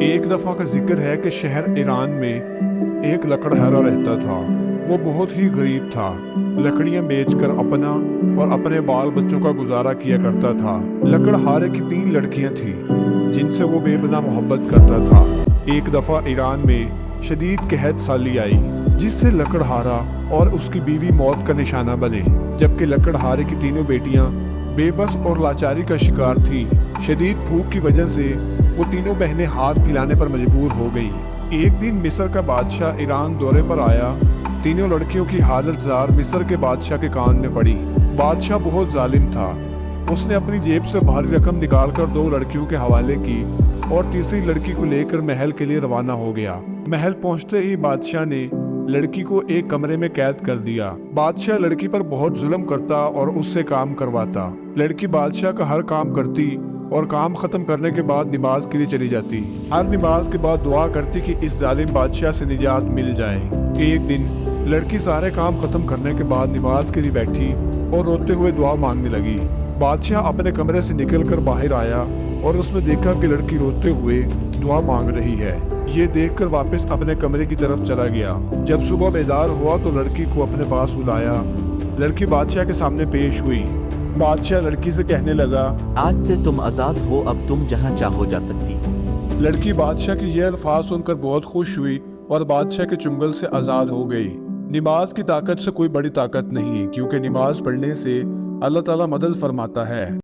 ایک دفعہ کا ذکر ہے کہ شہر ایران میں ایک لکڑہارا رہتا تھا۔ وہ بہت ہی غریب تھا، لکڑیاں بیچ کر اپنا اور اپنے بال بچوں کا گزارا کیا کرتا تھا۔ لکڑہارے کی 3 لڑکیاں تھیں جن سے وہ بے پناہ محبت کرتا تھا۔ ایک دفعہ ایران میں شدید قحط سالی آئی جس سے لکڑہارا اور اس کی بیوی موت کا نشانہ بنے، جبکہ لکڑہارے کی تینوں بیٹیاں بے بس اور لاچاری کا شکار تھیں۔ شدید بھوک کی وجہ سے وہ تینوں بہنیں ہاتھ پھیلانے پر مجبور ہو گئی۔ ایک دن مصر کا بادشاہ ایران دورے پر آیا۔ تینوں لڑکیوں کی حالت زار مصر کے بادشاہ کے کان میں پڑی۔ بادشاہ بہت ظالم تھا۔ اس نے اپنی جیب سے بھاری رقم نکال کر 2 لڑکیوں کے حوالے کی اور تیسری لڑکی کو لے کر محل کے لیے روانہ ہو گیا۔ محل پہنچتے ہی بادشاہ نے لڑکی کو ایک کمرے میں قید کر دیا۔ بادشاہ لڑکی پر بہت ظلم کرتا اور اس سے کام کرواتا۔ لڑکی بادشاہ کا ہر کام کرتی اور کام ختم کرنے کے بعد نماز کے لیے چلی جاتی۔ ہر نماز کے بعد دعا کرتی کہ اس ظالم بادشاہ سے نجات مل جائے۔ ایک دن لڑکی سارے کام ختم کرنے کے بعد نماز کے لیے بیٹھی اور روتے ہوئے دعا مانگنے لگی۔ بادشاہ اپنے کمرے سے نکل کر باہر آیا اور اس نے دیکھا کہ لڑکی روتے ہوئے دعا مانگ رہی ہے۔ یہ دیکھ کر واپس اپنے کمرے کی طرف چلا گیا۔ جب صبح بیدار ہوا تو لڑکی کو اپنے پاس بلایا۔ لڑکی بادشاہ کے سامنے پیش ہوئی۔ بادشاہ لڑکی سے کہنے لگا، آج سے تم آزاد ہو، اب تم جہاں چاہو جا سکتی۔ لڑکی بادشاہ کی یہ الفاظ سن کر بہت خوش ہوئی اور بادشاہ کے چنگل سے آزاد ہو گئی۔ نماز کی طاقت سے کوئی بڑی طاقت نہیں، کیونکہ نماز پڑھنے سے اللہ تعالیٰ مدد فرماتا ہے۔